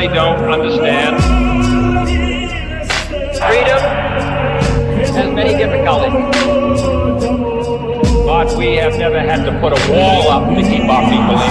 really don't understand. Freedom has many difficulties, but we have never had to put a wall up to keep our people in.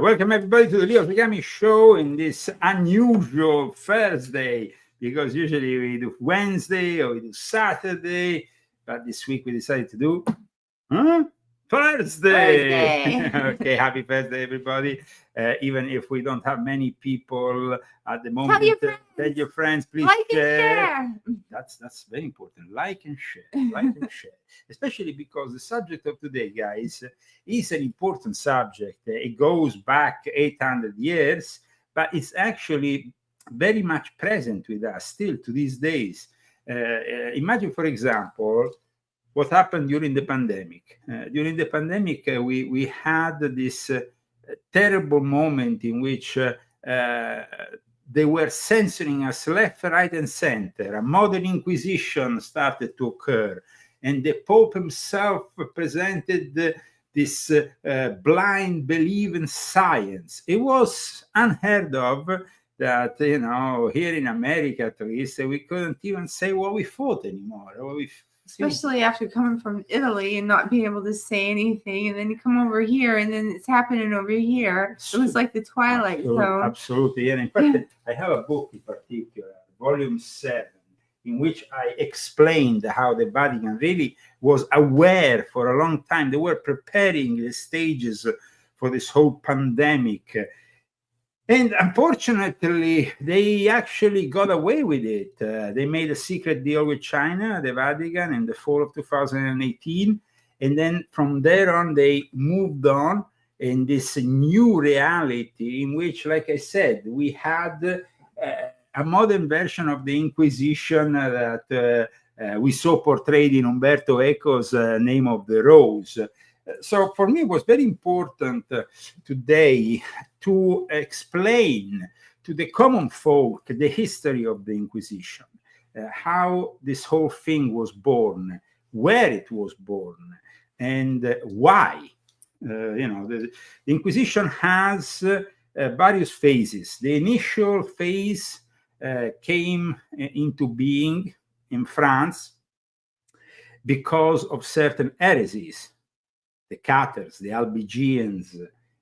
Welcome everybody to the Leo Zagami show in this unusual Thursday, because usually we do Wednesday or we do Saturday, but this week we decided to do Thursday. Okay, happy Thursday everybody. Even if we don't have many people at the moment, tell your friends, please like share. That's very important. Like and share, especially because the subject of today, guys, is an important subject. It goes back 800 years, but it's actually very much present with us still to these days. Imagine, for example, what happened during the pandemic. During the pandemic, we had this terrible moment in which they were censoring us left, right, and center. A modern inquisition started to occur, and the Pope himself presented this blind belief in science. It was unheard of that, here in America at least, we couldn't even say what we thought anymore. Especially after coming from Italy and not being able to say anything, and then you come over here and then it's happening over here. It was like the Twilight Zone. Absolutely. And in fact, I have a book in particular, Volume 7, in which I explained how the Vatican really was aware for a long time. They were preparing the stages for this whole pandemic. And unfortunately, they actually got away with it. They made a secret deal with China, the Vatican, in the fall of 2018. And then from there on, they moved on in this new reality in which, like I said, we had a modern version of the Inquisition that we saw portrayed in Umberto Eco's Name of the Rose. So for me, it was very important today to explain to the common folk the history of the Inquisition, how this whole thing was born, where it was born, and why. The Inquisition has various phases. The initial phase came into being in France because of certain heresies. The Cathars, the Albigeans,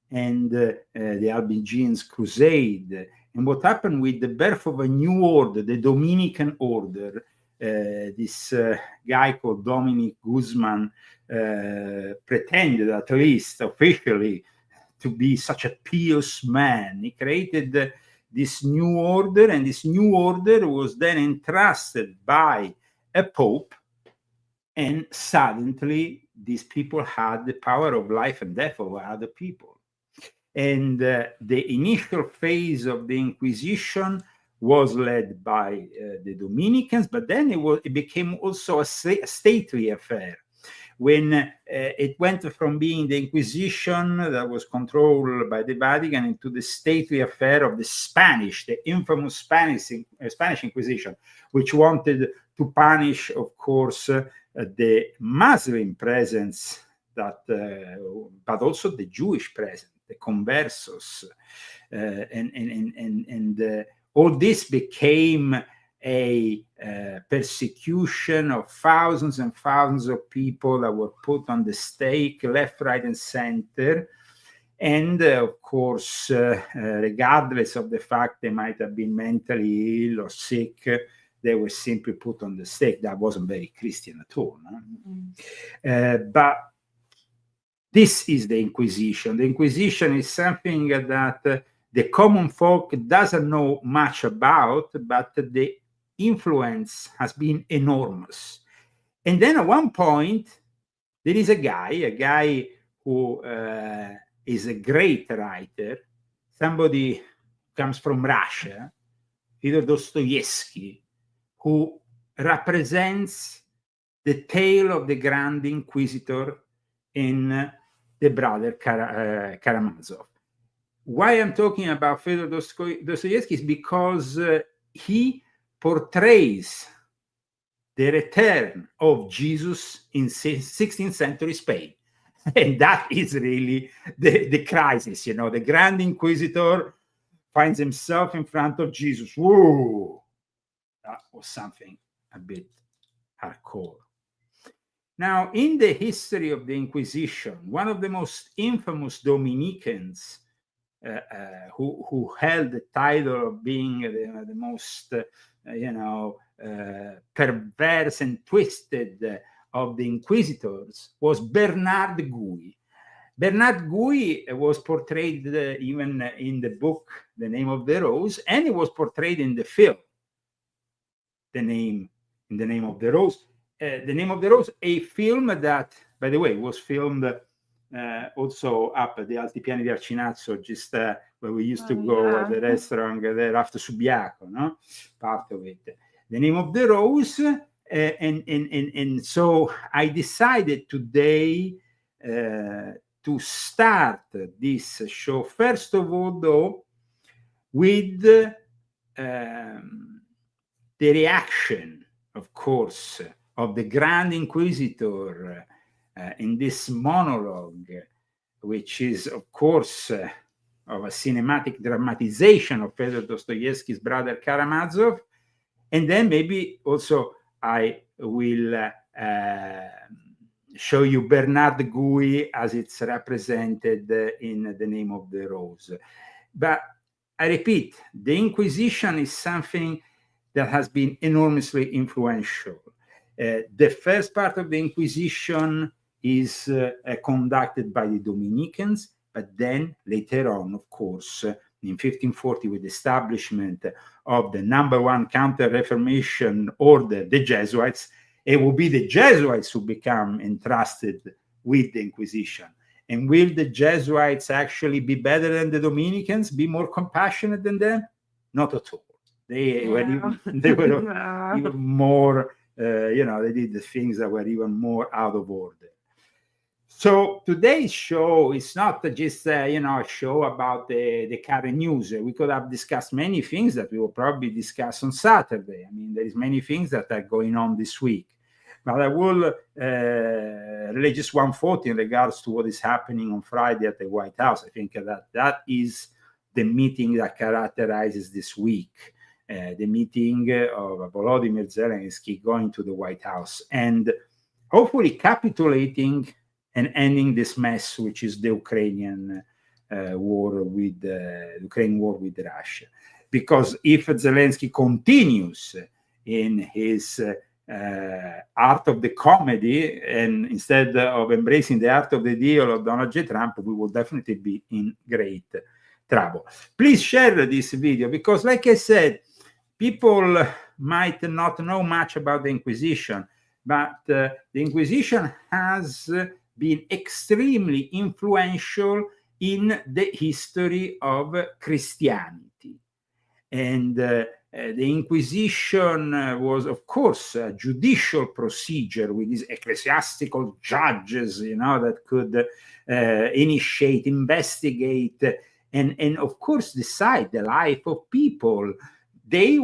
and the Albigeans' crusade, And what happened with the birth of a new order, the Dominican order, this guy called Dominic Guzman pretended, at least officially, to be such a pious man. He created this new order, and this new order was then entrusted by a pope, and suddenly these people had the power of life and death over other people. And the initial phase of the Inquisition was led by the Dominicans, but then it became also a stately affair. When it went from being the Inquisition that was controlled by the Vatican into the stately affair of the infamous Spanish Inquisition, which wanted to punish, of course, the Muslim presence, but also the Jewish presence, the conversos, and all this became a persecution of thousands and thousands of people that were put on the stake left, right, and center. And of course, regardless of the fact they might have been mentally ill or sick, they were simply put on the stake. That wasn't very Christian at all. No? Mm-hmm. But this is the Inquisition. The Inquisition is something that the common folk doesn't know much about, but the influence has been enormous. And then at one point, there is a guy who is a great writer, somebody who comes from Russia, Fyodor Dostoevsky, who represents the tale of the Grand Inquisitor in the brother Karamazov. Why I'm talking about Fyodor Dostoevsky is because he portrays the return of Jesus in 16th century Spain. And that is really the crisis, you know. The Grand Inquisitor finds himself in front of Jesus. Whoa! That was something a bit hardcore. Now, in the history of the Inquisition, one of the most infamous Dominicans who held the title of being the most, perverse and twisted of the Inquisitors was Bernard Gouy. Bernard Gouy was portrayed even in the book The Name of the Rose, and he was portrayed in the film The Name of the Rose. The Name of the Rose, a film that, by the way, was filmed also up at the Altipiani di Arcinazzo, just where we used to go at the restaurant there after Subiaco, no? Part of it. The Name of the Rose, and so I decided today to start this show, first of all, though, with the reaction, of course, of the Grand Inquisitor in this monologue, which is, of course, of a cinematic dramatization of Fyodor Dostoevsky's brother Karamazov. And then maybe also I will show you Bernard Gouy as it's represented in The Name of the Rose. But I repeat, the Inquisition is something that has been enormously influential. The first part of the Inquisition is conducted by the Dominicans, but then later on, of course, in 1540, with the establishment of the number one counter-Reformation order, the Jesuits, it will be the Jesuits who become entrusted with the Inquisition. And will the Jesuits actually be better than the Dominicans, be more compassionate than them? Not at all. They were even more, they did the things that were even more out of order. So today's show is not just, a show about the current news. We could have discussed many things that we will probably discuss on Saturday. I mean, there is many things that are going on this week. But I will relay just one thought in regards to what is happening on Friday at the White House. I think that is the meeting that characterizes this week. The meeting of Volodymyr Zelensky going to the White House and hopefully capitulating and ending this mess, which is the Ukrainian war with Russia. because if Zelensky continues in his art of the comedy, and instead of embracing the art of the deal of Donald J. Trump, we will definitely be in great trouble. Please share this video, because like I said, people might not know much about the Inquisition, but the Inquisition has been extremely influential in the history of Christianity. And the Inquisition was, of course, a judicial procedure with these ecclesiastical judges, that could initiate, investigate, and of course decide the life of people. They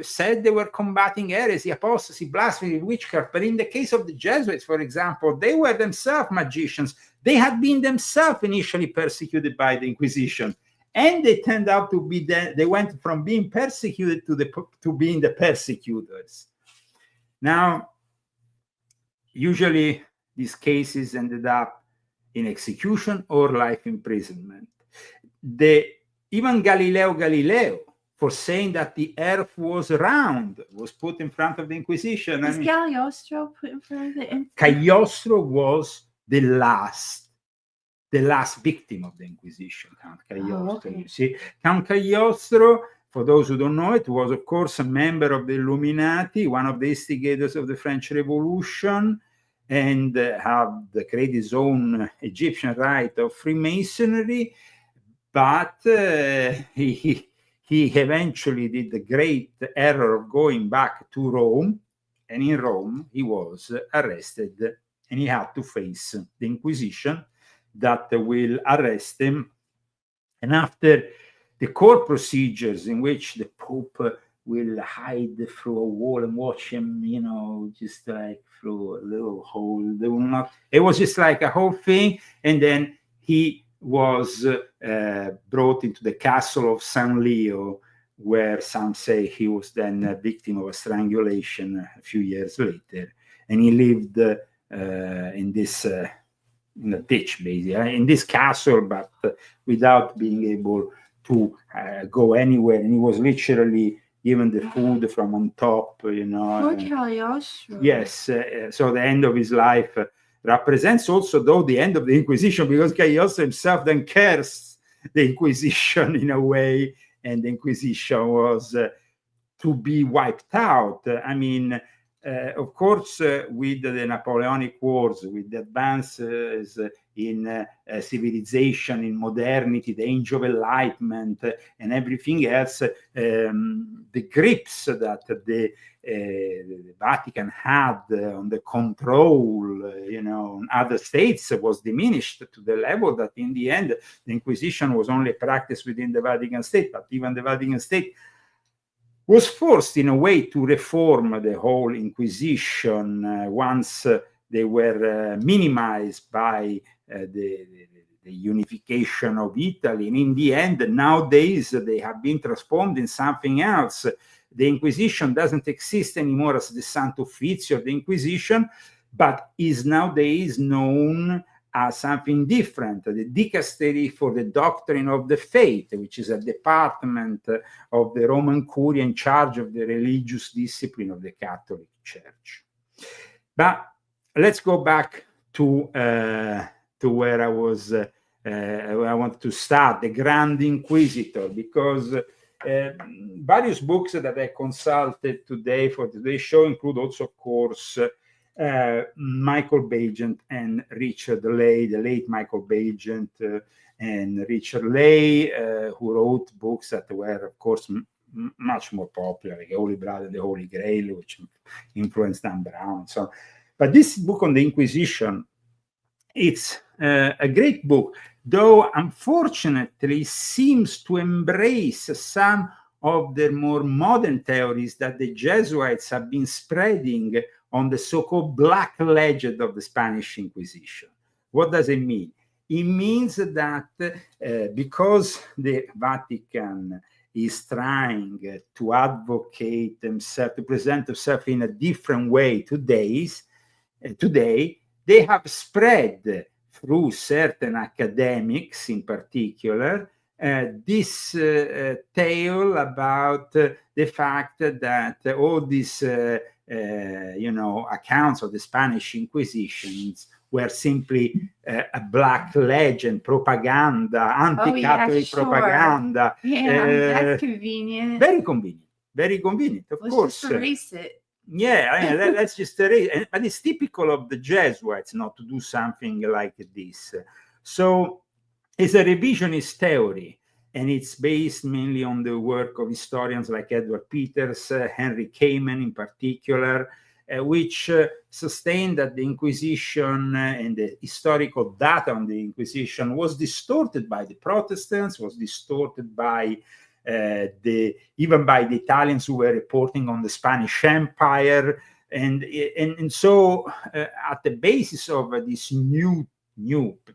said they were combating heresy, apostasy, blasphemy, witchcraft. But in the case of the Jesuits, for example, they were themselves magicians. They had been themselves initially persecuted by the Inquisition. And they turned out to be, they went from being persecuted to being the persecutors. Now, usually these cases ended up in execution or life imprisonment. Even Galileo Galilei, for saying that the earth was round, was put in front of the Inquisition. Was Cagliostro put in front of the Inquisition? Cagliostro was the last victim of the Inquisition, Count Cagliostro. Oh, okay. You see, Count Cagliostro, for those who don't know it, was of course a member of the Illuminati, one of the instigators of the French Revolution, and had created his own Egyptian rite of Freemasonry. But he eventually did the great error of going back to Rome, and in Rome he was arrested, and he had to face the Inquisition that will arrest him. And after the court procedures in which the Pope will hide through a wall and watch him, just like through a little hole, it was just like a whole thing. And then he was brought into the castle of San Leo, where some say he was then a victim of a strangulation a few years later. And he lived in this in a ditch, basically, in this castle, but without being able to go anywhere. And he was literally given the food from on top, Poor Cagliostro. Yes, so the end of his life represents also, though, the end of the Inquisition, because Cagliostro himself then cursed the Inquisition in a way, and the Inquisition was to be wiped out. Of course, with the Napoleonic Wars, with the advances in civilization, in modernity, the Age of Enlightenment, and everything else, the grips that the Vatican had on the control, on other states was diminished to the level that in the end, the Inquisition was only practiced within the Vatican State, but even the Vatican State was forced in a way to reform the whole Inquisition once they were minimized by the unification of Italy. And in the end, nowadays, they have been transformed in something else. The Inquisition doesn't exist anymore as the Santo Uffizio of the Inquisition, but is nowadays known as something different, the Dicastery for the Doctrine of the Faith, which is a department of the Roman Curia in charge of the religious discipline of the Catholic Church. But let's go back to where I was, where I want to start, the Grand Inquisitor, because various books that I consulted today for today's show include also, of course, Michael Bagent and Richard Lay, the late Michael Bagent and Richard Lay, who wrote books that were, of course, much more popular, like Holy Blood and the Holy Grail, which influenced Dan Brown. So, but this book on the Inquisition, it's a great book, though unfortunately seems to embrace some of the more modern theories that the Jesuits have been spreading on the so-called Black Legend of the Spanish Inquisition. What does it mean? It means that because the Vatican is trying to advocate themselves, to present themselves in a different way today, they have spread through certain academics in particular this tale about the fact that all these accounts of the Spanish Inquisitions were simply a black legend, propaganda, anti-Catholic propaganda. That's convenient. Very convenient, of course. Just erase it. Yeah, I mean, let's just erase it. But it's typical of the Jesuits not to do something like this. So it's a revisionist theory, and it's based mainly on the work of historians like Edward Peters, Henry Kamen in particular, which sustain that the Inquisition and the historical data on the Inquisition was distorted by the Protestants, was distorted by even by the Italians who were reporting on the Spanish Empire, and so at the basis of this new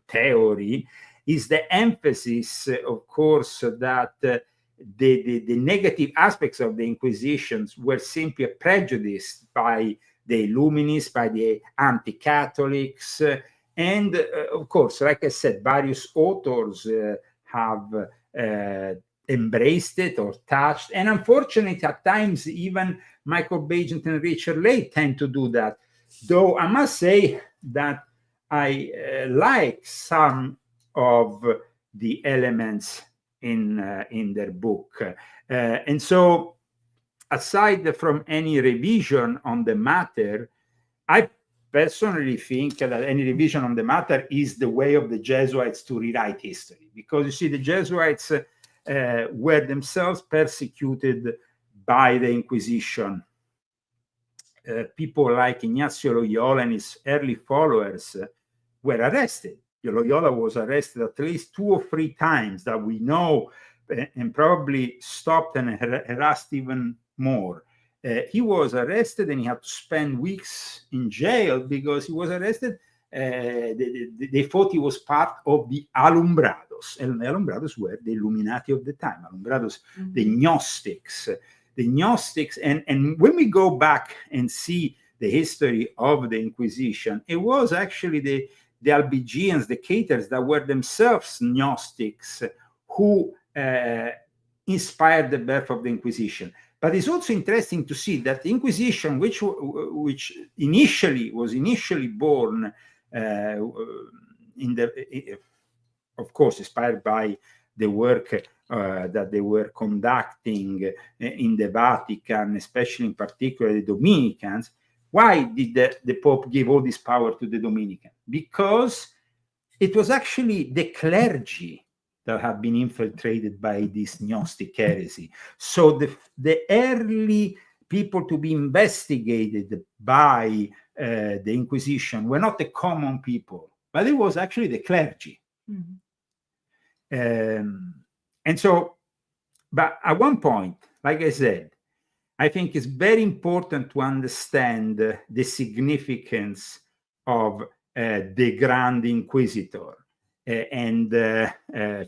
theory is the emphasis, of course, that the negative aspects of the Inquisitions were simply prejudiced by the Illuminists, by the anti-Catholics, and of course, like I said, various authors have embraced it or touched, and unfortunately, at times, even Michael Bagent and Richard Leigh tend to do that. Though I must say that I like some of the elements in their book, and so aside from any revision on the matter, I personally think that any revision on the matter is the way of the Jesuits to rewrite history, because you see, the Jesuits were themselves persecuted by the Inquisition. People like Ignacio Loyola and his early followers were arrested. Loyola was arrested at least 2 or 3 times that we know, and probably stopped and harassed even more. He was arrested and he had to spend weeks in jail because he was arrested. They thought he was part of the Alumbrados, and the Alumbrados were the Illuminati of the time. Alumbrados, the Gnostics, and when we go back and see the history of the Inquisition, it was actually the Albigeans, the Cathars, that were themselves Gnostics, who inspired the birth of the Inquisition. But it's also interesting to see that the Inquisition, which initially was born of course, inspired by the work that they were conducting in the Vatican, especially in particular the Dominicans. Why did the Pope give all this power to the Dominicans? Because it was actually the clergy that had been infiltrated by this Gnostic heresy. So the early people to be investigated by the Inquisition were not the common people, but it was actually the clergy. And so, but at one point, like I said, I think it's very important to understand the significance of the Grand Inquisitor and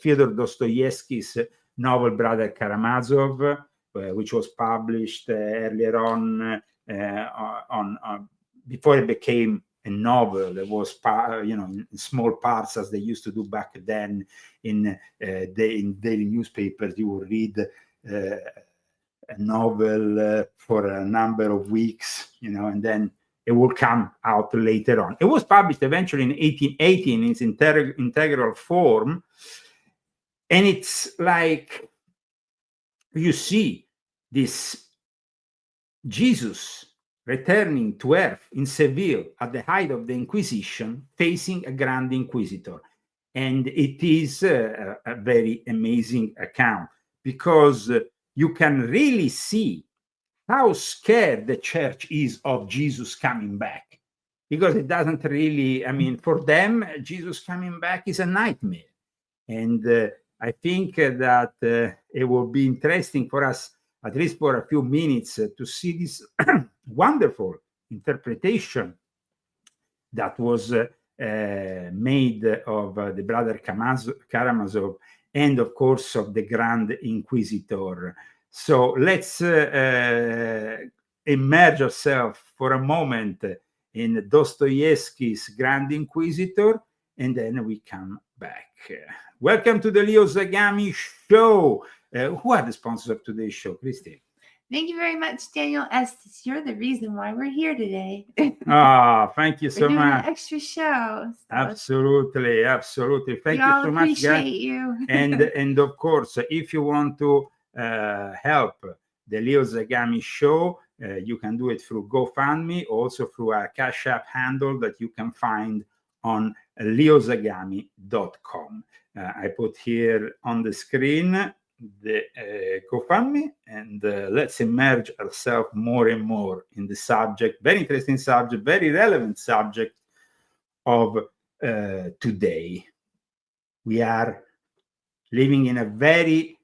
Fyodor Dostoevsky's novel Brother Karamazov, which was published earlier on before it became a novel. There was, in small parts, as they used to do back then in daily newspapers. You would read a novel for a number of weeks, and then it will come out later on. It was published eventually in 1880 in its integral form, and it's like you see this Jesus returning to earth in Seville at the height of the Inquisition, facing a Grand Inquisitor. And it is a very amazing account, because you can really see how scared the church is of Jesus coming back. Because it doesn't really, for them, Jesus coming back is a nightmare. And I think that it will be interesting for us, at least for a few minutes, to see this wonderful interpretation that was made of the Brother Karamazov, and of course of the Grand Inquisitor. So let's immerse ourselves for a moment in Dostoevsky's Grand Inquisitor, and then we come back. Welcome to the Leo Zagami Show. Who are the sponsors of today's show, Christine? Thank you very much, Daniel Estes. You're the reason why we're here today. Thank you so We're doing much. an extra show. So Absolutely. Thank you so much, guys. Appreciate you. and of course, if you want to help the Leo Zagami Show, you can do it through GoFundMe, also through our Cash App handle that you can find on leozagami.com. I put here on the screen the GoFundMe, and let's immerse ourselves more and more in the subject, very interesting subject, very relevant subject of today. We are living in a very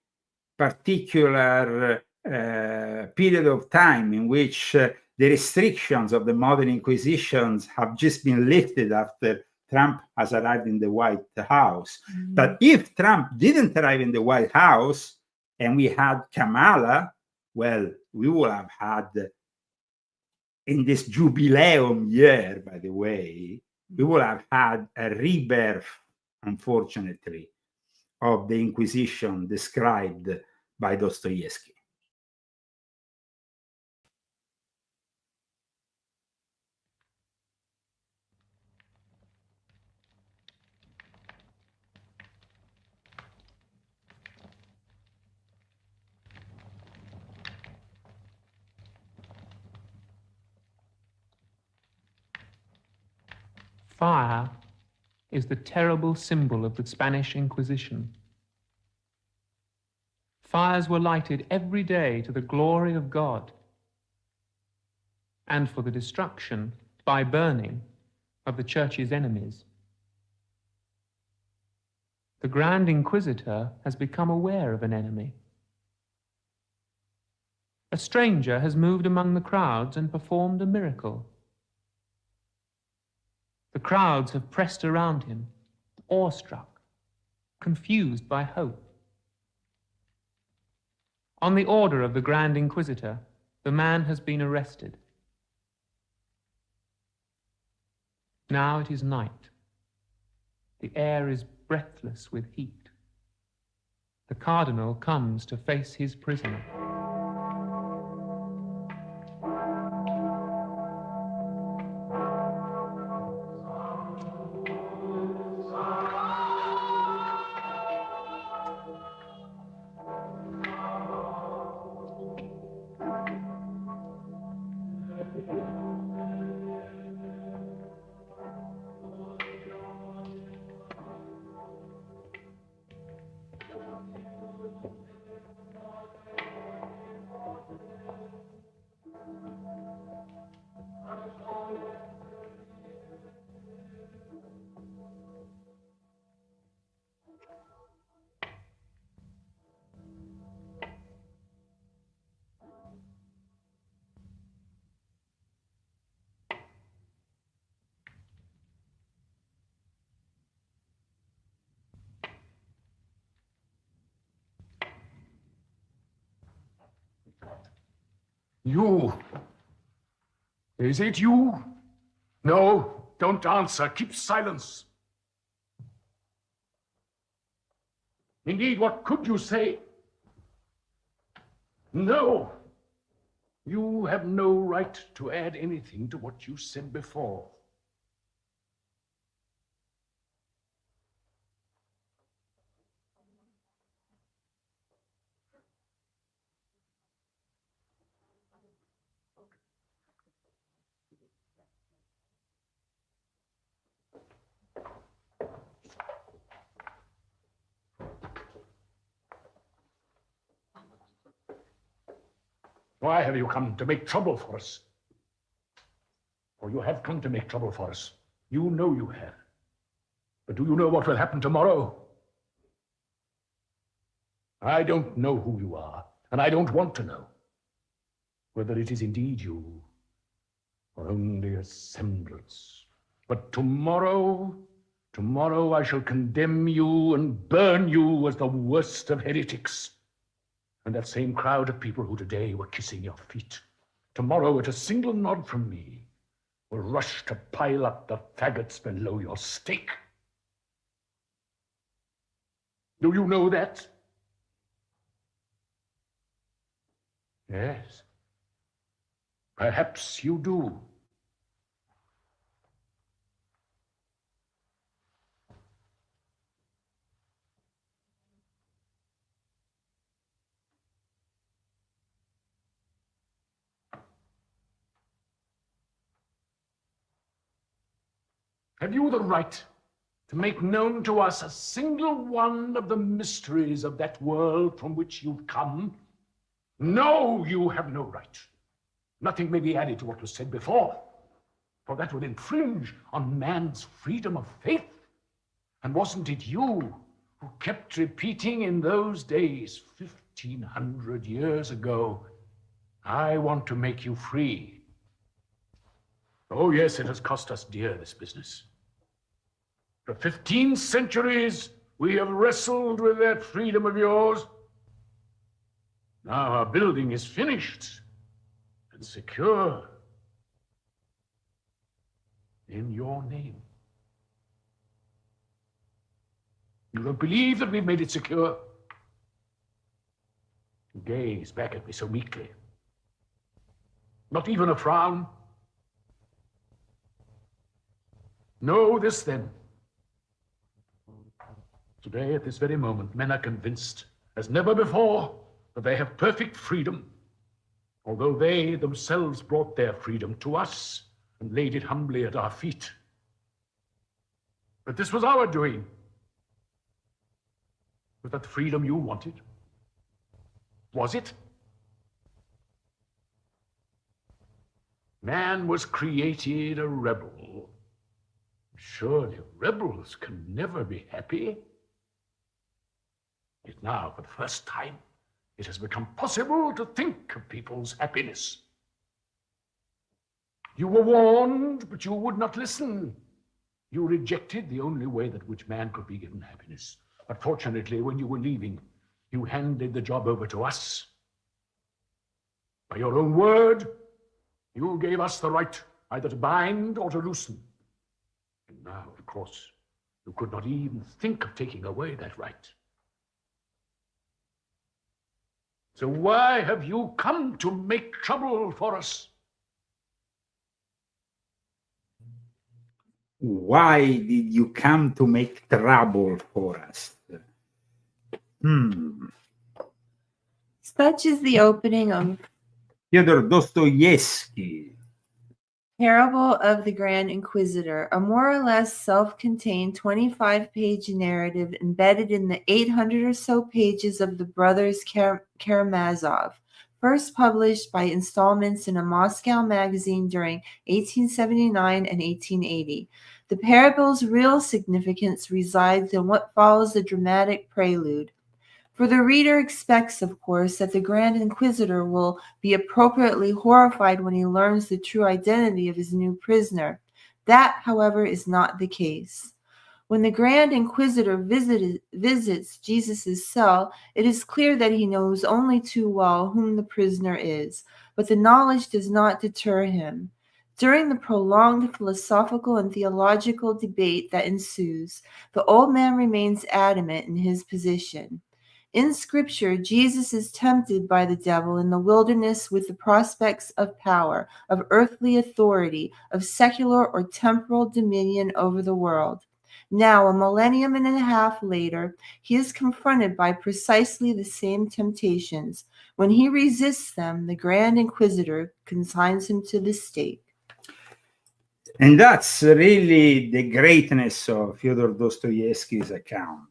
particular period of time in which the restrictions of the modern inquisitions have just been lifted after Trump has arrived in the White House. Mhm. But if Trump didn't arrive in the White House and we had Kamala, well, we would have had, in this jubileum year, by the way, we would have had a rebirth, unfortunately, of the Inquisition described by Dostoevsky. Fire is the terrible symbol of the Spanish Inquisition. Fires were lighted every day to the glory of God and for the destruction by burning of the Church's enemies. The Grand Inquisitor has become aware of an enemy. A stranger has moved among the crowds and performed a miracle. The crowds have pressed around him, awestruck, confused by hope. On the order of the Grand Inquisitor, the man has been arrested. Now it is night. The air is breathless with heat. The cardinal comes to face his prisoner. You. Is it you? No, don't answer. Keep silence. Indeed, what could you say? No. You have no right to add anything to what you said before. Why have you come to make trouble for us? For you have come to make trouble for us. You know you have. But do you know what will happen tomorrow? I don't know who you are, and I don't want to know whether it is indeed you or only a semblance. But tomorrow I shall condemn you and burn you as the worst of heretics. And that same crowd of people who today were kissing your feet, tomorrow at a single nod from me, will rush to pile up the faggots below your stake. Do you know that? Yes. Perhaps you do. Have you the right to make known to us a single one of the mysteries of that world from which you've come? No, you have no right. Nothing may be added to what was said before, for that would infringe on man's freedom of faith. And wasn't it you who kept repeating in those days, 1,500 years ago, I want to make you free? Oh, yes, it has cost us dear, this business. For 15 centuries, we have wrestled with that freedom of yours. Now our building is finished and secure in your name. You don't believe that we've made it secure? You gaze back at me so meekly. Not even a frown. Know this then. Today, at this very moment, men are convinced, as never before, that they have perfect freedom, although they themselves brought their freedom to us and laid it humbly at our feet. But this was our doing. Was that the freedom you wanted? Was it? Man was created a rebel. Surely rebels can never be happy. Yet now, for the first time, it has become possible to think of people's happiness. You were warned, but you would not listen. You rejected the only way that which man could be given happiness. But fortunately, when you were leaving, you handed the job over to us. By your own word, you gave us the right either to bind or to loosen. And now, of course, you could not even think of taking away that right. So why have you come to make trouble for us? Why did you come to make trouble for us? Such is the opening of Fyodor Dostoevsky. Parable of the Grand Inquisitor, a more or less self-contained 25-page narrative embedded in the 800 or so pages of the Brothers Karamazov, first published by installments in a Moscow magazine during 1879 and 1880. The parable's real significance resides in what follows the dramatic prelude. For the reader expects, of course, that the Grand Inquisitor will be appropriately horrified when he learns the true identity of his new prisoner. That, however, is not the case. When the Grand Inquisitor visits Jesus' cell, it is clear that he knows only too well whom the prisoner is, but the knowledge does not deter him. During the prolonged philosophical and theological debate that ensues, the old man remains adamant in his position. In Scripture, Jesus is tempted by the devil in the wilderness with the prospects of power, of earthly authority, of secular or temporal dominion over the world. Now, a millennium and a half later, he is confronted by precisely the same temptations. When he resists them, the Grand Inquisitor consigns him to the stake. And that's really the greatness of Fyodor Dostoevsky's account.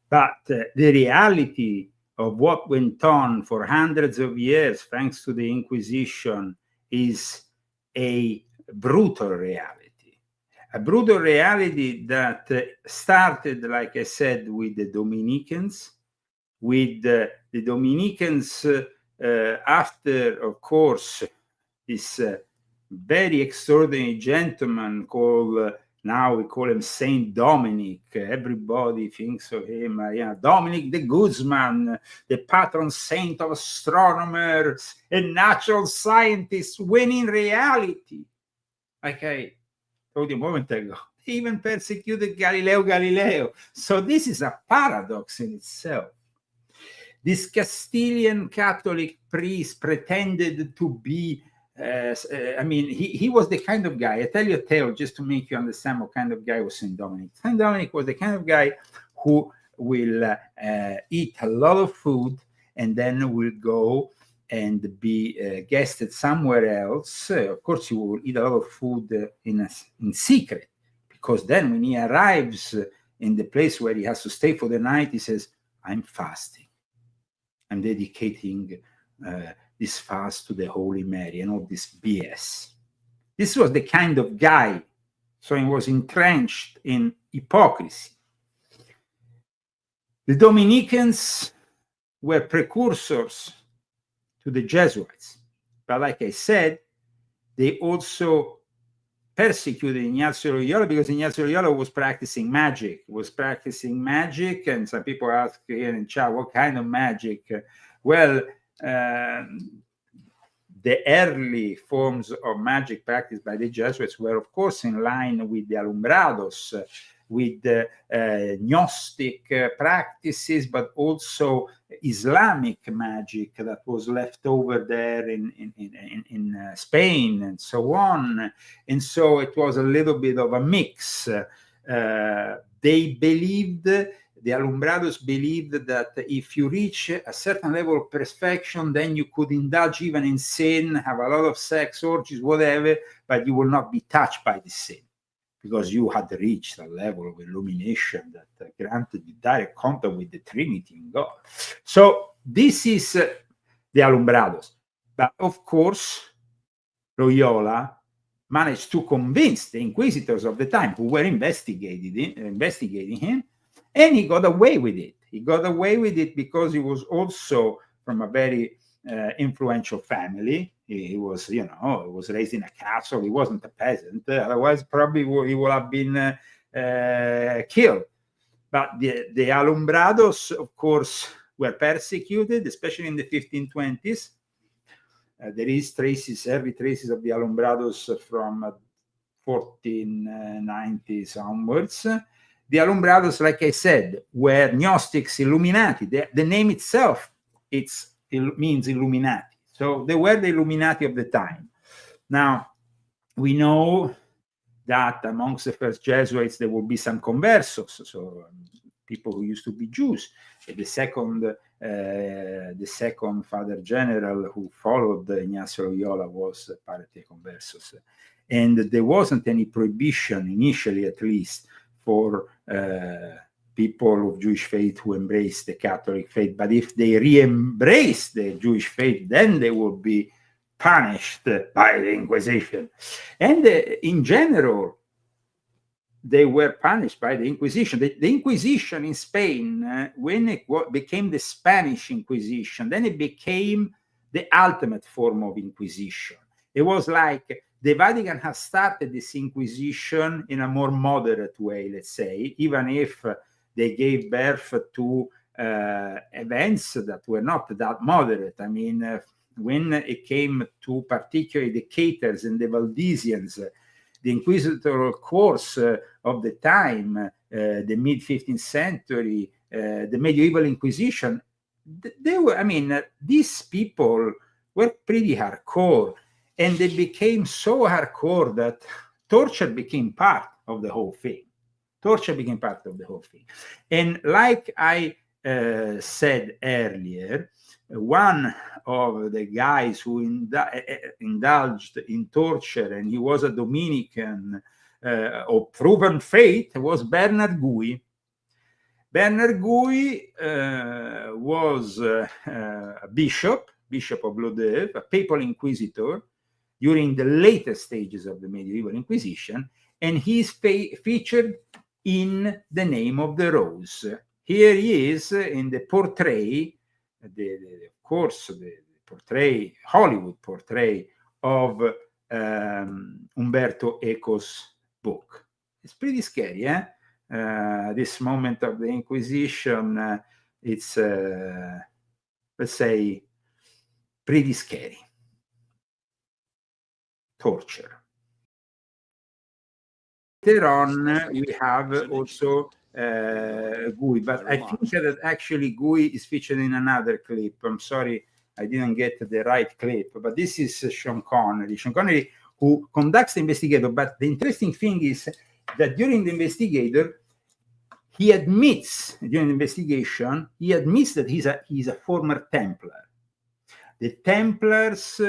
But the reality of what went on for hundreds of years, thanks to the Inquisition, is a brutal reality. A brutal reality that started, like I said, with the Dominicans, after, of course, this very extraordinary gentleman called, now we call him Saint Dominic. Everybody thinks of him, Dominic de Guzman, the patron saint of astronomers and natural scientists, when in reality, like I told you a moment ago, even persecuted Galileo Galileo. So this is a paradox in itself. This Castilian Catholic priest pretended to be, I mean, he was the kind of guy, I tell you a tale just to make you understand what kind of guy was St. Dominic. St. Dominic was the kind of guy who will eat a lot of food and then will go and be guested somewhere else. Of course, he will eat a lot of food in secret, because then when he arrives in the place where he has to stay for the night, he says, I'm fasting. I'm dedicating this fast to the Holy Mary and all this BS. This was the kind of guy. So he was entrenched in hypocrisy. The Dominicans were precursors to the Jesuits. But like I said, they also persecuted Ignazio Loyola because Ignazio Loyola was practicing magic. And some people ask here in chat, what kind of magic? Well, the early forms of magic practiced by the Jesuits were, of course, in line with the Alumbrados, with Gnostic practices, but also Islamic magic that was left over there in Spain and so on. And so it was a little bit of a mix. They believed, the Alumbrados believed that if you reach a certain level of perfection, then you could indulge even in sin, have a lot of sex, orgies, whatever, but you will not be touched by the sin, because you had reached a level of illumination that granted you direct contact with the Trinity in God. So this is the Alumbrados. But of course, Loyola managed to convince the inquisitors of the time who were investigating him, and he got away with it. He got away with it because he was also from a very influential family. He was, he was raised in a castle. He wasn't a peasant. Otherwise, probably he would have been killed. But the Alumbrados, of course, were persecuted, especially in the 1520s. There is early traces of the Alumbrados from 1490s onwards. The Alumbrados, like I said, were Gnostics, Illuminati. The name itself, it means Illuminati. So they were the Illuminati of the time. Now, we know that amongst the first Jesuits, there will be some conversos, so people who used to be Jews. The second Father General who followed Ignazio Loyola was Parte Conversos. And there wasn't any prohibition, initially at least, for people of Jewish faith who embrace the Catholic faith. But if they re-embrace the Jewish faith, then they will be punished by the Inquisition. And in general, they were punished by the Inquisition. The Inquisition in Spain, when it became the Spanish Inquisition, then it became the ultimate form of Inquisition. It was like the Vatican has started this Inquisition in a more moderate way, let's say, even if they gave birth to events that were not that moderate. I mean, when it came to particularly the Caters and the Valdesians, the inquisitorial course of the time, the mid-15th century, the medieval Inquisition, they were, I mean, these people were pretty hardcore, and they became so hardcore that torture became part of the whole thing. And like I said earlier, one of the guys who indulged in torture, and he was a Dominican of proven faith, was Bernard Guy. Bernard Guy was a bishop of Lodève, a papal inquisitor during the later stages of the medieval Inquisition, and he's featured in The Name of the Rose. Here he is in the portrait, of course, the portrait, Hollywood portrait of Umberto Eco's book. It's pretty scary, eh? This moment of the Inquisition, it's, let's say, pretty scary. Torture. later on, we have also GUI, but I think that actually GUI is featured in another clip. I'm sorry, I didn't get the right clip, but this is Sean Connery. Sean Connery, who conducts the investigator. But the interesting thing is that during the investigator, he admits during the investigation, he admits that he's a former Templar. The Templars,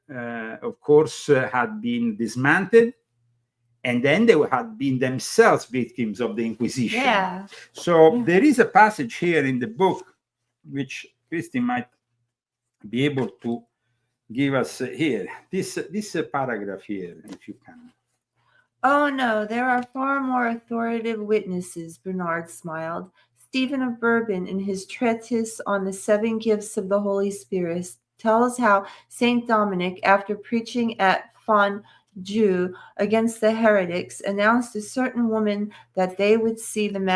of course, had been dismantled, and then they had been themselves victims of the Inquisition. Yeah. So there is a passage here in the book, which Christy might be able to give us here. This paragraph here, if you can. Oh no, there are far more authoritative witnesses, Bernard smiled. Stephen of Bourbon, in his treatise on the 7 gifts of the Holy Spirit, tells how Saint Dominic, after preaching at Fonjou against the heretics, announced to certain women that they would see against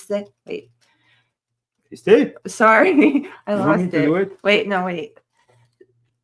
the wait. Sorry, I lost it. Wait.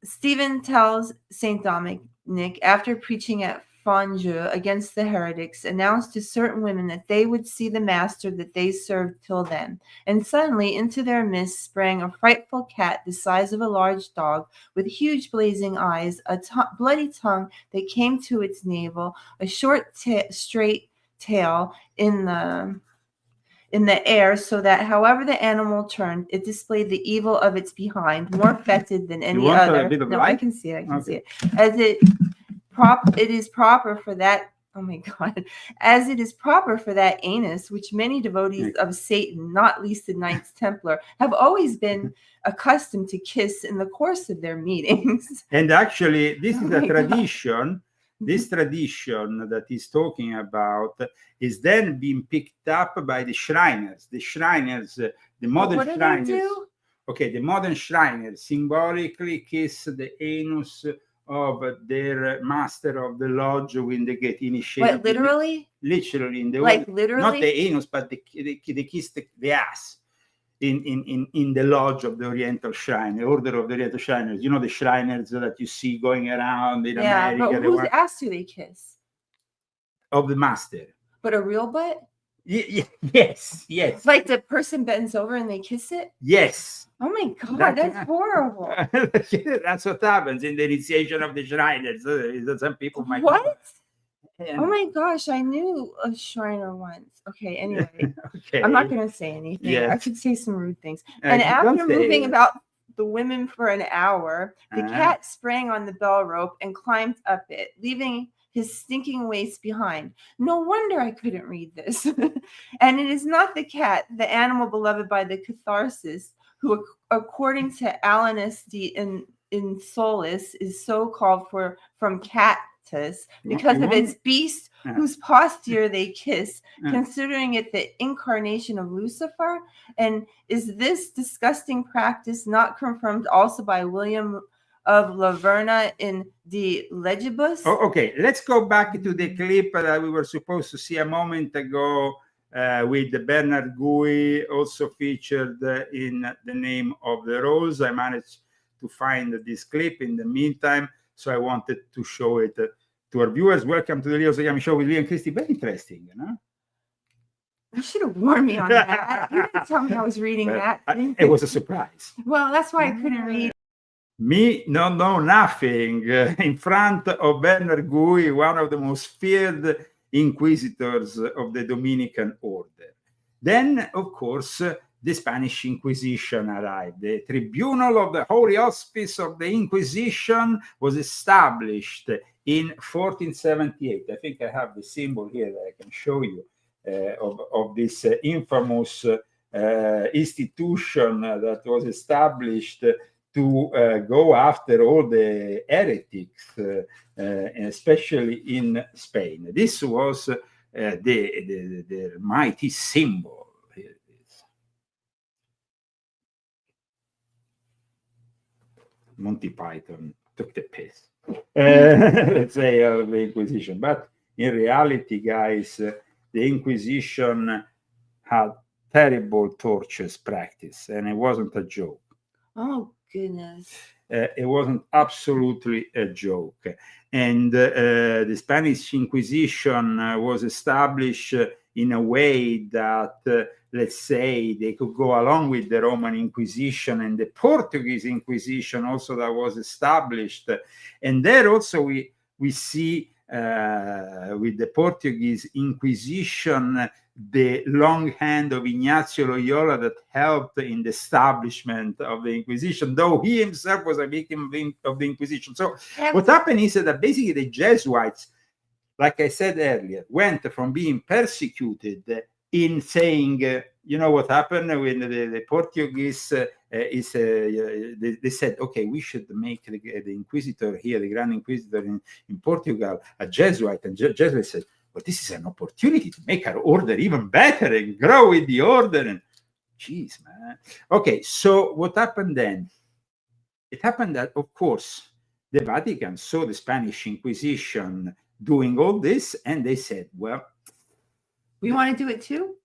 Stephen tells Saint Dominic, after preaching at Fonjou against the heretics, announced to certain women that they would see the master that they served till then. And suddenly into their midst sprang a frightful cat the size of a large dog, with huge blazing eyes, a bloody tongue that came to its navel, a short straight tail in the air, so that however the animal turned, it displayed the evil of its behind, more fetid than any other. No, I can see it. See it. As it is proper for that. Oh my God! As it is proper for that anus, which many devotees of Satan, not least the Knights Templar, have always been accustomed to kiss in the course of their meetings. And actually, this is a tradition. This tradition that he's talking about is then being picked up by the Shriners. The Shriners, the modern what do Shriners. They do? Okay, the modern Shriners symbolically kiss the anus of their master of the lodge when they get initiated. What, literally? Literally, in the literally, not the anus, but they kiss the ass in the lodge of the Oriental Shrine, the Order of the Oriental Shriners. You know the Shriners that you see going around in America. But whose ass do they kiss? Of the master. But a real butt? Yes. Like the person bends over and they kiss it? Yes. Oh my God, that's horrible. That's what happens in the initiation of the Shriners. Some people might. What? Yeah. Oh my gosh, I knew a Shriner once. Okay, anyway. Okay. I'm not going to say anything. Yes. I could say some rude things. And after moving about the women for an hour, the cat sprang on the bell rope and climbed up it, leaving his stinking waste behind. No wonder I couldn't read this. And it is not the cat, the animal beloved by the catharsis, who, according to Alanus in Solis, is so called from cactus because of its beast whose posture they kiss, considering it the incarnation of Lucifer. And is this disgusting practice not confirmed also by William of Laverna in De Legibus? Oh, okay, let's go back to the clip that we were supposed to see a moment ago with the Bernard Gui, also featured in The Name of the Rose. I managed to find this clip in the meantime, so I wanted to show it to our viewers. Welcome to the Leo Zagami Show with Lee and Christy. Very interesting, you know? You should have warned me on that. You didn't tell me I was reading that. It was a surprise. Well, that's why I couldn't read. Me don't know nothing in front of Bernard Gui, one of the most feared inquisitors of the Dominican order. Then, of course, the Spanish Inquisition arrived. The Tribunal of the Holy Hospice of the Inquisition was established in 1478. I think I have the symbol here that I can show you of this infamous institution that was established to go after all the heretics, especially in Spain. This was the mighty symbol. Here it is. Monty Python took the piss, let's say, of the Inquisition. But in reality, guys, the Inquisition had terrible tortures practice, and it wasn't a joke. Oh, goodness. it wasn't absolutely a joke. And the Spanish Inquisition was established in a way that, let's say, they could go along with the Roman Inquisition and the Portuguese Inquisition also that was established. And there also we see with the Portuguese Inquisition the long hand of Ignacio Loyola that helped in the establishment of the Inquisition, though he himself was a victim of the Inquisition. So what happened is that basically the Jesuits, like I said earlier, went from being persecuted in saying, you know what happened when the Portuguese they said, okay, we should make the Inquisitor here, the Grand Inquisitor in Portugal, a Jesuit. And Jesuit said, well, this is an opportunity to make our order even better and grow with the order. And geez, man. Okay, so what happened then? It happened that, of course, the Vatican saw the Spanish Inquisition doing all this, and they said, well, We want to do it too?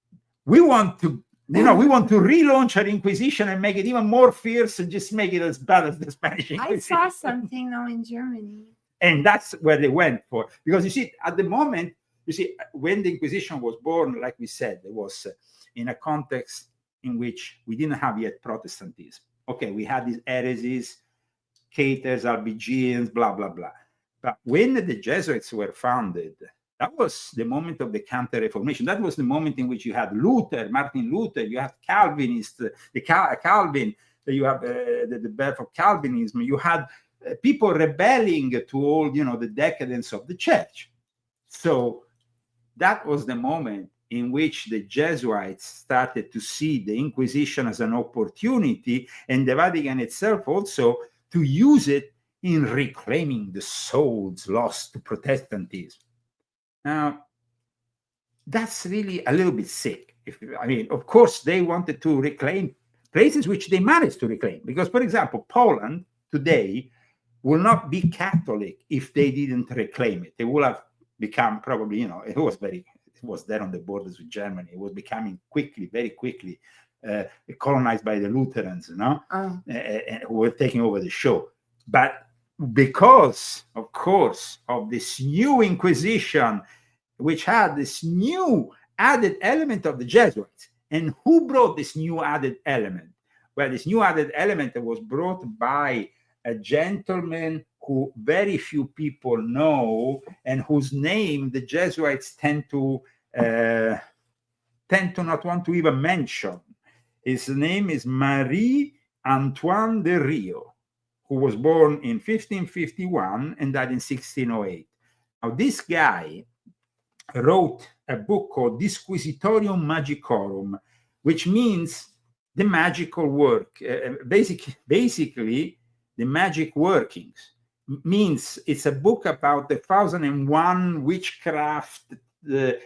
we want to, we want to relaunch our Inquisition and make it even more fierce and just make it as bad as the Spanish Inquisition. I saw something though in Germany. And that's where they went for. Because you see, at the moment, you see, when the Inquisition was born, like we said, it was in a context in which we didn't have yet Protestantism. Okay, we had these heresies, Caters, Albigeans, blah, blah, blah. But when the Jesuits were founded, that was the moment of the Counter-Reformation. That was the moment in which you had Luther, Martin Luther, you had Calvinists, Calvin, you have the birth of Calvinism, you had people rebelling to all, the decadence of the church. So that was the moment in which the Jesuits started to see the Inquisition as an opportunity, and the Vatican itself also to use it in reclaiming the souls lost to Protestantism. Now, that's really a little bit sick. Of course, they wanted to reclaim places which they managed to reclaim. Because, for example, Poland today will not be Catholic if they didn't reclaim it. They will have become probably, it was there on the borders with Germany. It was becoming very quickly colonized by the Lutherans, who were taking over the show. But because, of course, of this new Inquisition, which had this new added element of the Jesuits. And who brought this new added element? Well, this new added element was brought by a gentleman who very few people know, and whose name the Jesuits tend to not want to even mention. His name is Marie Antoine de Rio, who was born in 1551 and died in 1608. Now, this guy wrote a book called Disquisitorium Magicorum, which means the magical work. Basically, the magic workings. Means it's a book about the 1001 witchcraft, the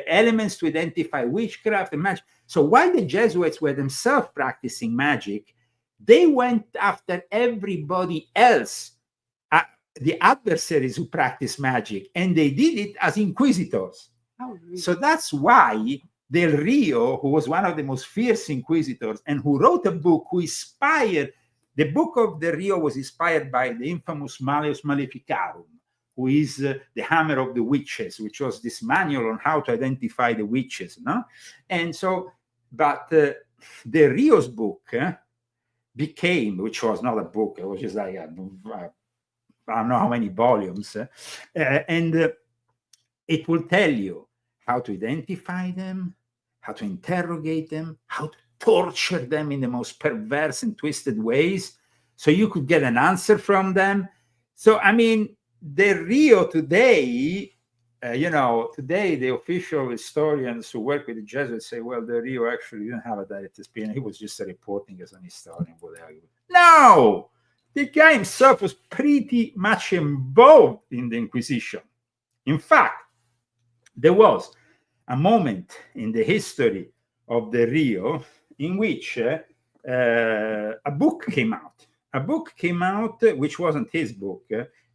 elements to identify witchcraft and magic. So while the Jesuits were themselves practicing magic, they went after everybody else, the adversaries who practice magic, and they did it as inquisitors. Oh, really? So that's why Del Rio, who was one of the most fierce inquisitors and who wrote a book, the book of Del Rio was inspired by the infamous Malleus Maleficarum, who is the hammer of the witches, which was this manual on how to identify the witches. And so, but Del Rio's book became, which was not a book, it was just like I don't know how many volumes, and it will tell you how to identify them, how to interrogate them, how to torture them in the most perverse and twisted ways, so you could get an answer from them. So, Del Rio today, today the official historians who work with the Jesuits say, well, Del Rio actually didn't have a direct experience. He was just reporting as an historian. No! The guy himself was pretty much involved in the Inquisition. In fact, there was a moment in the history of Del Rio in which a book came out. A book came out which wasn't his book.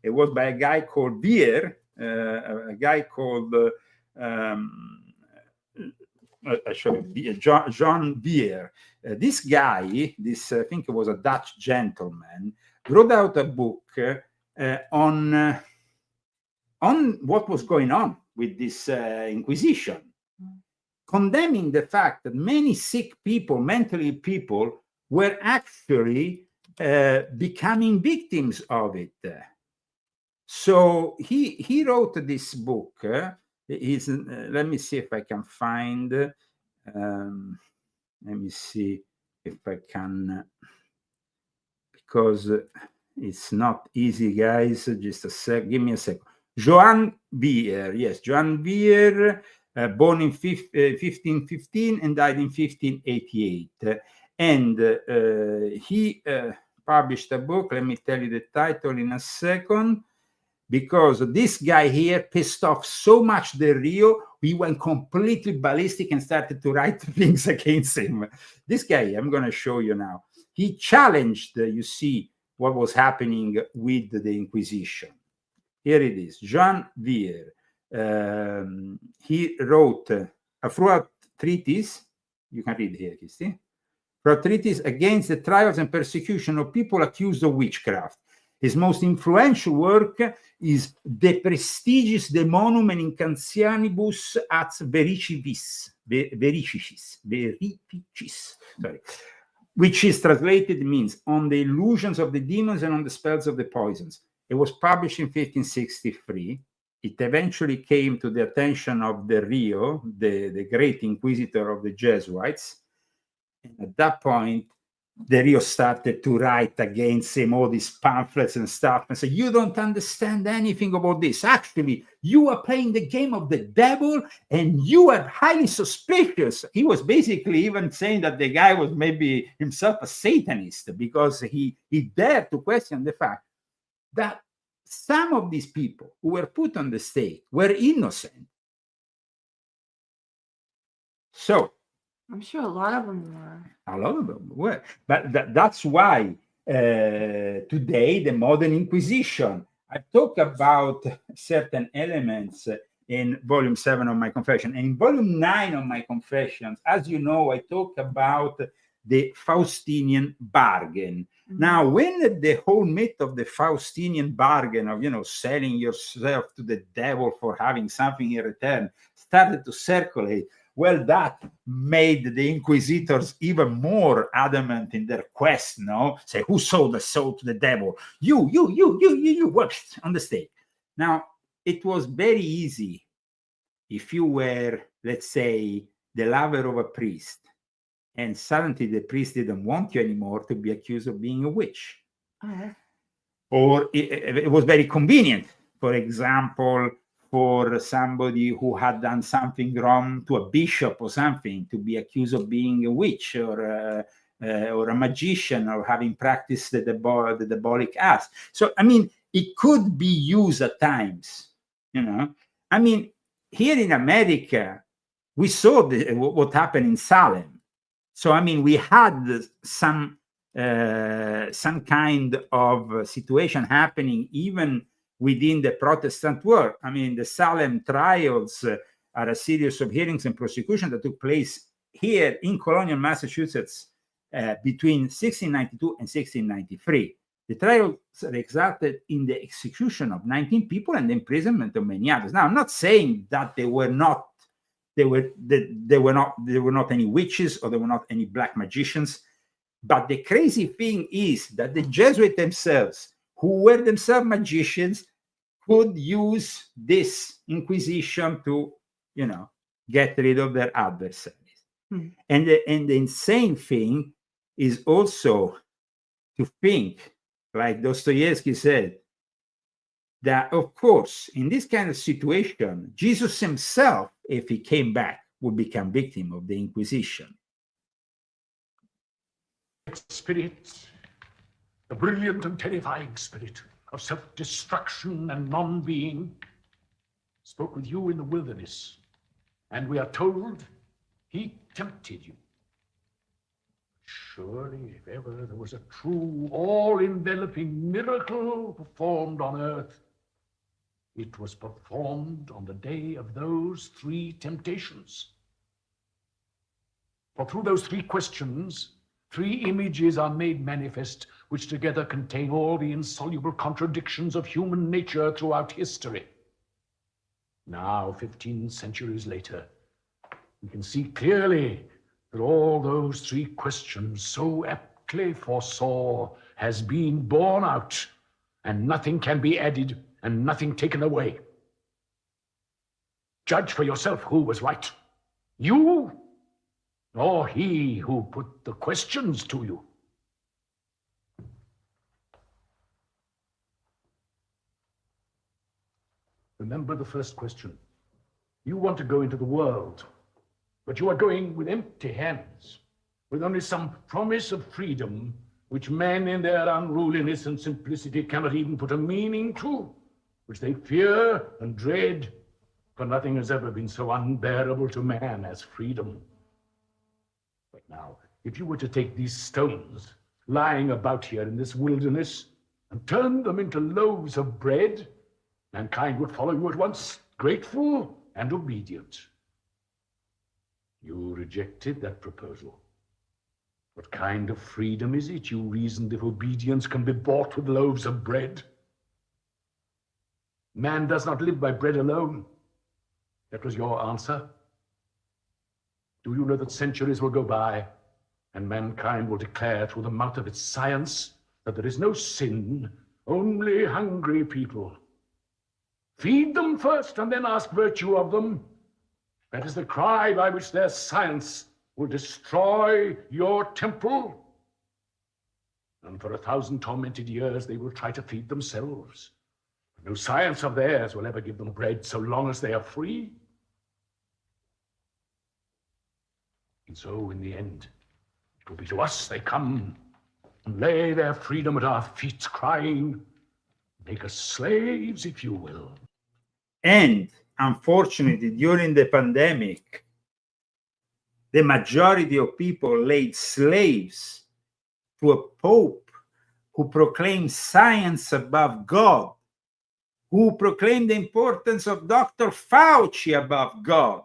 It was by a guy called Beer, John Beer. This guy, I think it was a Dutch gentleman, wrote out a book on what was going on with this Inquisition, condemning the fact that many sick people, mentally people, were actually becoming victims of it. So he wrote this book. Let me see if I can find. Let me see if I can, because it's not easy, guys. Just a sec. Give me a second. Johann Beer, yes, Johann Beer, born in 1515 and died in 1588. And he published a book. Let me tell you the title in a second, because this guy here pissed off so much Del Rio, he went completely ballistic and started to write things against him. This guy, I'm going to show you now. He challenged, you see, what was happening with the Inquisition. Here it is, Jean Vier. He wrote a throughout treatise, you can read here, Christy, throughout treatise against the trials and persecution of people accused of witchcraft. His most influential work is De Prestigiis Demonum and Incantianibus at Vericis, sorry, which is translated means on the illusions of the demons and on the spells of the poisons. It was published in 1563. It eventually came to the attention of Del Rio, the great inquisitor of the Jesuits. And at that point, Del Rio started to write against him all these pamphlets and stuff and said, you don't understand anything about this. Actually, you are playing the game of the devil and you are highly suspicious. He was basically even saying that the guy was maybe himself a Satanist, because he dared to question the fact that some of these people who were put on the stake were innocent. So, I'm sure a lot of them were. a lot of them were. But that's why today, the modern Inquisition, I talk about certain elements in volume 7 of my confession. And in volume 9 of my confessions, as you know, I talk about the Faustinian bargain. Now, when the whole myth of the Faustinian bargain of, selling yourself to the devil for having something in return started to circulate, well, that made the inquisitors even more adamant in their quest, Say, who sold the soul to the devil? You worked on the stake. Now, it was very easy if you were, let's say, the lover of a priest, and suddenly the priest didn't want you anymore, to be accused of being a witch. Or it was very convenient, for example, for somebody who had done something wrong to a bishop or something, to be accused of being a witch or a magician, or having practiced the diabolic arts. So, it could be used at times, here in America, we saw what happened in Salem. So, we had some kind of situation happening even within the Protestant world. The Salem trials are a series of hearings and prosecution that took place here in colonial Massachusetts between 1692 and 1693. The trials resulted in the execution of 19 people and the imprisonment of many others. Now, I'm not saying that there were not any witches or there were not any black magicians, but the crazy thing is that the Jesuits themselves, who were themselves magicians, could use this Inquisition to, get rid of their adversaries. And the insane thing is also to think, like Dostoevsky said, that, of course, in this kind of situation, Jesus himself, if he came back, would become victim of the Inquisition. Spirit, the brilliant and terrifying spirit of self-destruction and non-being, spoke with you in the wilderness, and we are told he tempted you. Surely, if ever there was a true, all-enveloping miracle performed on earth, it was performed on the day of those 3 temptations. For through those 3 questions, 3 images are made manifest, which together contain all the insoluble contradictions of human nature throughout history. Now, 15 centuries later, we can see clearly that all those 3 questions so aptly foresaw has been borne out, and nothing can be added and nothing taken away. Judge for yourself who was right, you or he who put the questions to you. Remember the first question. You want to go into the world, but you are going with empty hands, with only some promise of freedom, which men in their unruliness and simplicity cannot even put a meaning to, which they fear and dread, for nothing has ever been so unbearable to man as freedom. But now, if you were to take these stones lying about here in this wilderness and turn them into loaves of bread, mankind would follow you at once, grateful and obedient. You rejected that proposal. What kind of freedom is it, you reasoned, if obedience can be bought with loaves of bread? Man does not live by bread alone. That was your answer. Do you know that centuries will go by and mankind will declare through the mouth of its science that there is no sin, only hungry people? Feed them first and then ask virtue of them. That is the cry by which their science will destroy your temple. And for 1,000 tormented years they will try to feed themselves. No science of theirs will ever give them bread so long as they are free. And so in the end, it will be to us they come and lay their freedom at our feet, crying, make us slaves if you will. And unfortunately, during the pandemic, the majority of people laid slaves to a pope who proclaimed science above God, who proclaimed the importance of Dr. Fauci above God.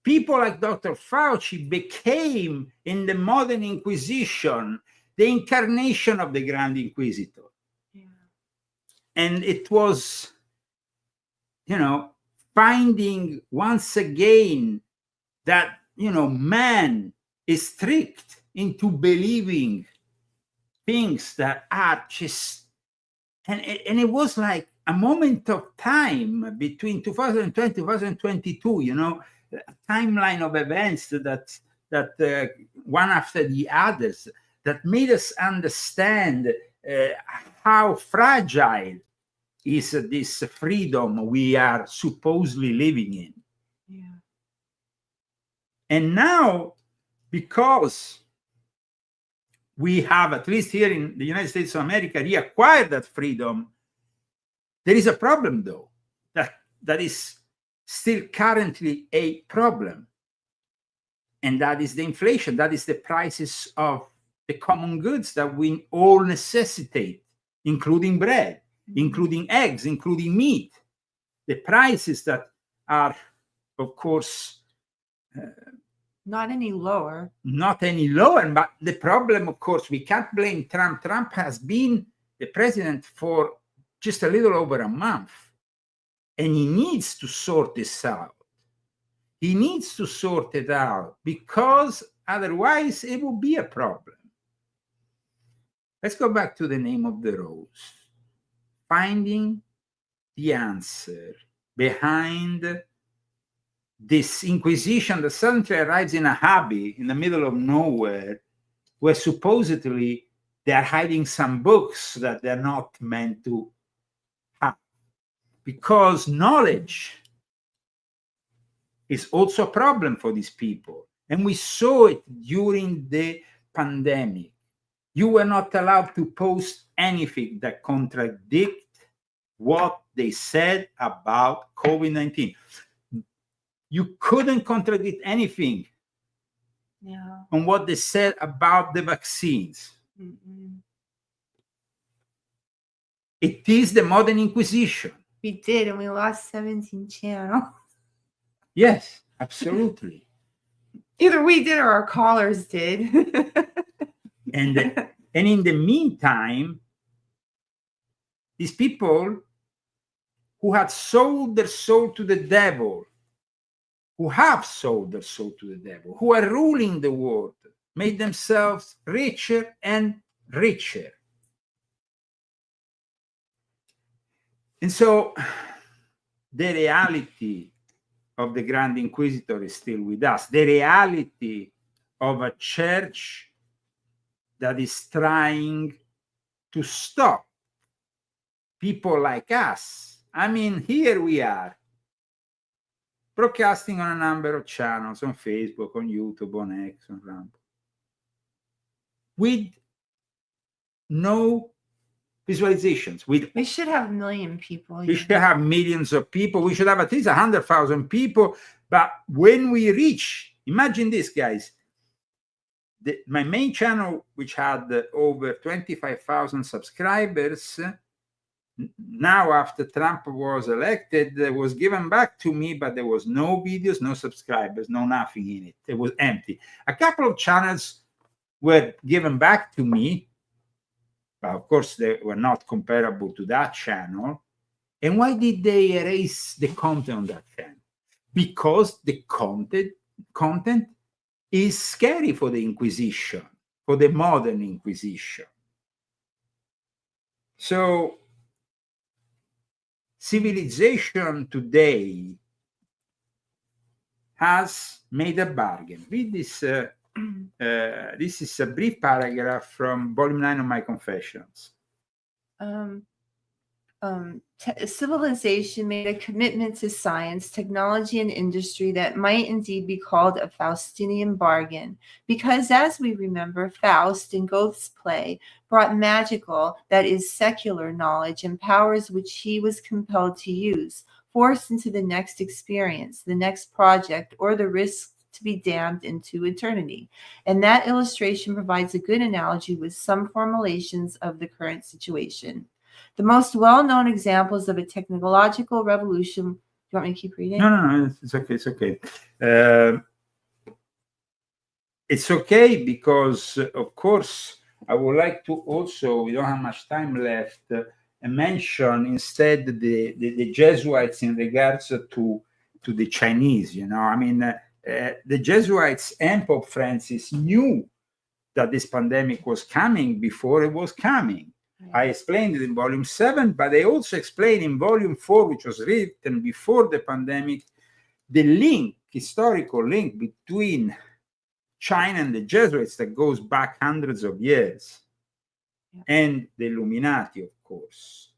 People like Dr. Fauci became, in the modern Inquisition, the incarnation of the Grand Inquisitor. Yeah. And it was, finding once again that, man is tricked into believing things that are just, and it was like a moment of time between 2020, 2022, a timeline of events that one after the others, that made us understand how fragile is this freedom we are supposedly living in. Yeah. And now, because we have, at least here in the United States of America, reacquired that freedom, there is a problem, though, that is still currently a problem. And that is the inflation. That is the prices of the common goods that we all necessitate, including bread, including eggs, including meat. The prices that are, of course, not any lower. Not any lower. But the problem, of course, we can't blame Trump. Trump has been the president for just a little over a month. And he needs to sort this out. He needs to sort it out, because otherwise it will be a problem. Let's go back to the name of the rose. Finding the answer behind this Inquisition that suddenly arrives in a hobby in the middle of nowhere, where supposedly they are hiding some books that they're not meant to have. Because knowledge is also a problem for these people. And we saw it during the pandemic. You were not allowed to post anything that contradict what they said about COVID-19. You couldn't contradict anything on what they said about the vaccines. Mm-mm. It is the modern Inquisition. We did, and we lost 17 channels. Yes, absolutely. Either we did or our callers did. And in the meantime, these people who had sold their soul to the devil, who have sold their soul to the devil, who are ruling the world, made themselves richer and richer. And so the reality of the Grand Inquisitor is still with us. The reality of a church that is trying to stop people like us. I mean, here we are, broadcasting on a number of channels, on Facebook, on YouTube, on X, on Rumble, with no visualizations. We should have a million people. We should have millions of people. We should have at least 100,000 people. But when we reach, imagine this, guys. My main channel, which had over 25,000 subscribers, now after Trump was elected, was given back to me, but there was no videos, no subscribers, no nothing in it. It was empty. A couple of channels were given back to me, but of course they were not comparable to that channel. And why did they erase the content on that channel? Because the content is scary for the Inquisition, for the modern Inquisition. So civilization today has made a bargain. Read this. This is a brief paragraph from Volume 9 of my Confessions. Civilization made a commitment to science, technology, and industry that might indeed be called a Faustinian bargain, because, as we remember, Faust in Goethe's play brought magical, that is, secular knowledge and powers which he was compelled to use, forced into the next experience, the next project, or the risk to be damned into eternity. And that illustration provides a good analogy with some formulations of the current situation. The most well-known examples of a technological revolution. Do you want me to keep reading? No, it's okay. It's okay. It's okay because, of course, I would like to also, we don't have much time left, mention instead the Jesuits in regards to the Chinese. You know, I mean, the Jesuits and Pope Francis knew that this pandemic was coming before it was coming. I explained it in Volume 7, but I also explained in Volume 4, which was written before the pandemic, the link, historical link between China and the Jesuits that goes back hundreds of years, and the Illuminati, of course.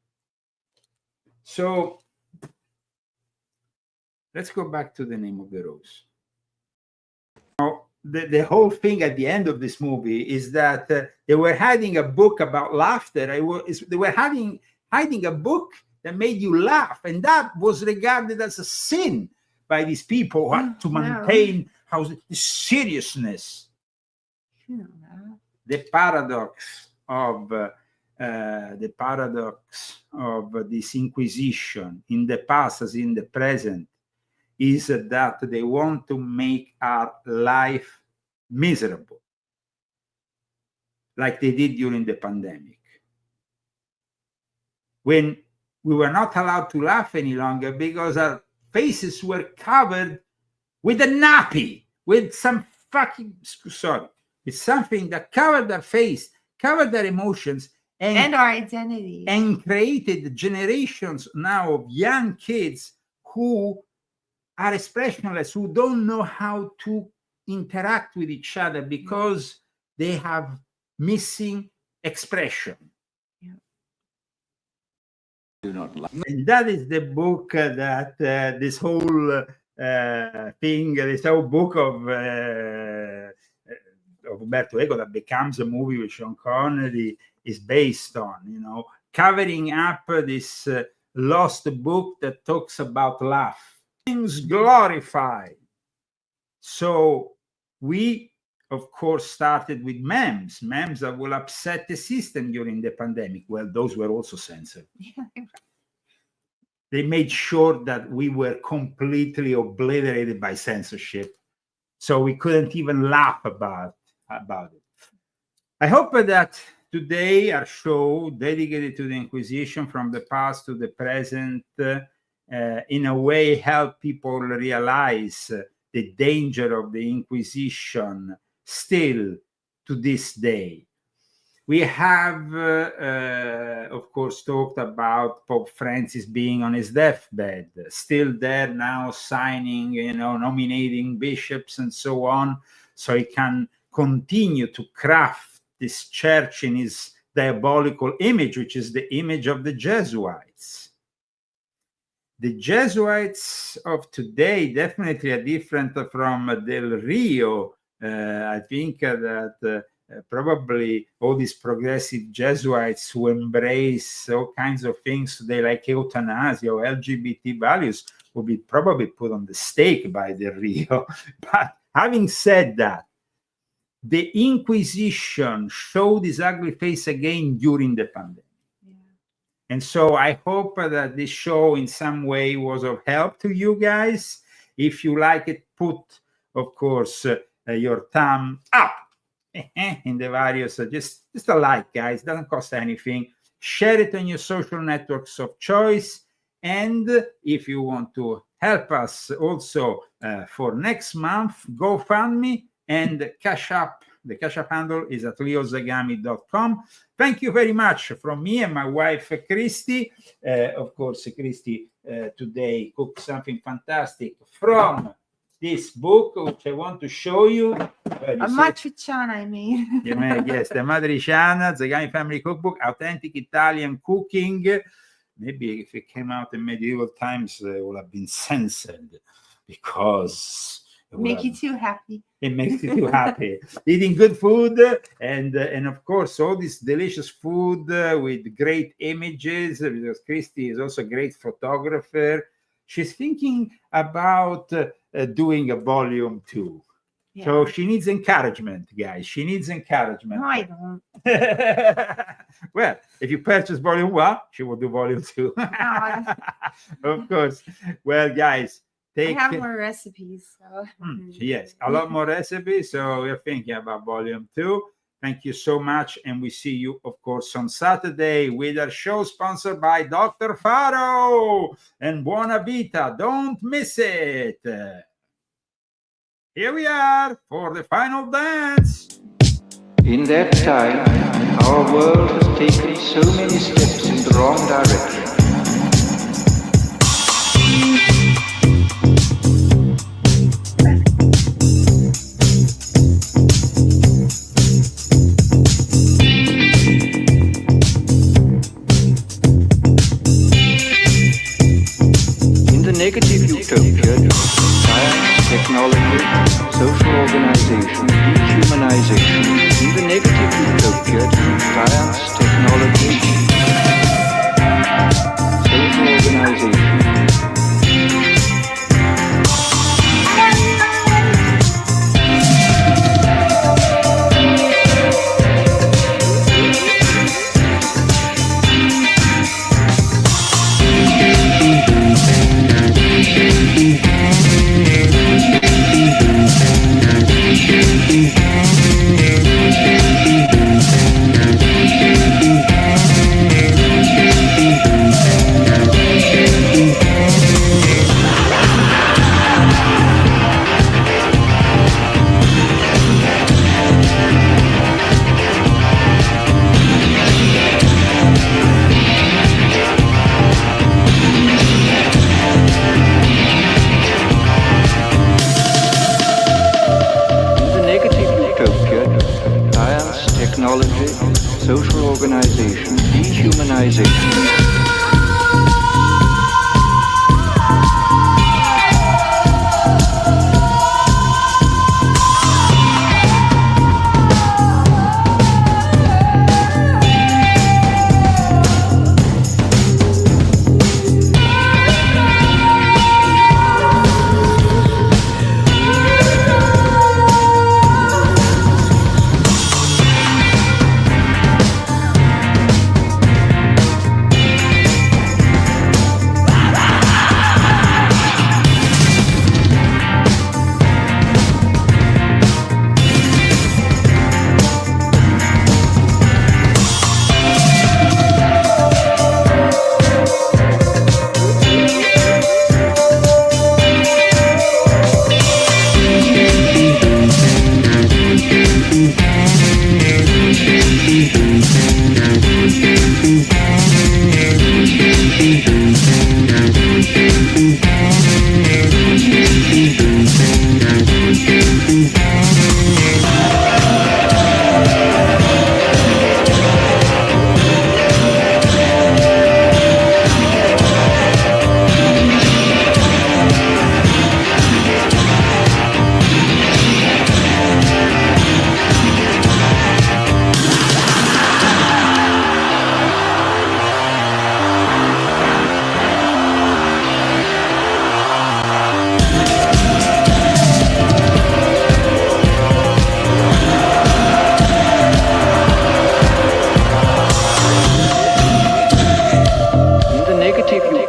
So let's go back to The Name of the Rose. Now, the whole thing at the end of this movie is that they were hiding a book about laughter. They were hiding a book that made you laugh, and that was regarded as a sin by these people who had to maintain the seriousness. The paradox of this Inquisition in the past as in the present is that they want to make our life miserable, like they did during the pandemic, when we were not allowed to laugh any longer because our faces were covered with a nappy, with some with something that covered their face, covered their emotions, and our identity, and created generations now of young kids who are expressionless, who don't know how to interact with each other because they have missing expression. And that is the book that this whole thing, this whole book of Umberto Eco that becomes a movie with Sean Connery is based on, you know, covering up this lost book that talks about laugh. Things glorified. So we, of course, started with memes that will upset the system during the pandemic. Well, those were also censored. They made sure that we were completely obliterated by censorship. So we couldn't even laugh about it. I hope that today our show dedicated to the Inquisition from the past to the present in a way help people realize the danger of the Inquisition still to this day. We have, of course, talked about Pope Francis being on his deathbed, still there now signing, nominating bishops and so on, so he can continue to craft this church in his diabolical image, which is the image of the Jesuits. The Jesuits of today definitely are different from Del Rio. I think that probably all these progressive Jesuits who embrace all kinds of things today, like euthanasia or LGBT values, will be probably put on the stake by Del Rio. But having said that, the Inquisition showed its ugly face again during the pandemic. And so I hope that this show in some way was of help to you guys. If you like it, put, of course, your thumb up in the various, just a like, guys. Doesn't cost anything. Share it on your social networks of choice. And if you want to help us also for next month, GoFundMe and Cash App. The Cash App handle is at leozagami.com. Thank you very much from me and my wife, Christy. Of course, Christy today cooked something fantastic from this book, which I want to show you. A matriciana I made. Yes, the Matriciana, Zagami Family Cookbook, authentic Italian cooking. Maybe if it came out in medieval times, it would have been censored because Make you too happy. It makes you too happy. Eating good food and of course all this delicious food with great images, because Christy is also a great photographer. She's thinking about doing a volume 2. Yeah. So she needs encouragement, guys. She needs encouragement. No, I don't. Well, if you purchase volume 1, she will do volume 2. Of course. Well, guys, I have more recipes. So. Yes, a lot more recipes. So we're thinking about volume 2. Thank you so much. And we see you, of course, on Saturday with our show sponsored by Dr. Faro and Buona Vita. Don't miss it. Here we are for the final dance. In that time, our world has taken so many steps in the wrong direction. Negative utopia, science, technology, social organization, dehumanization. In the negative utopia, science, technology, social organization.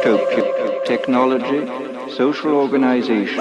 utopia, technology, social organization,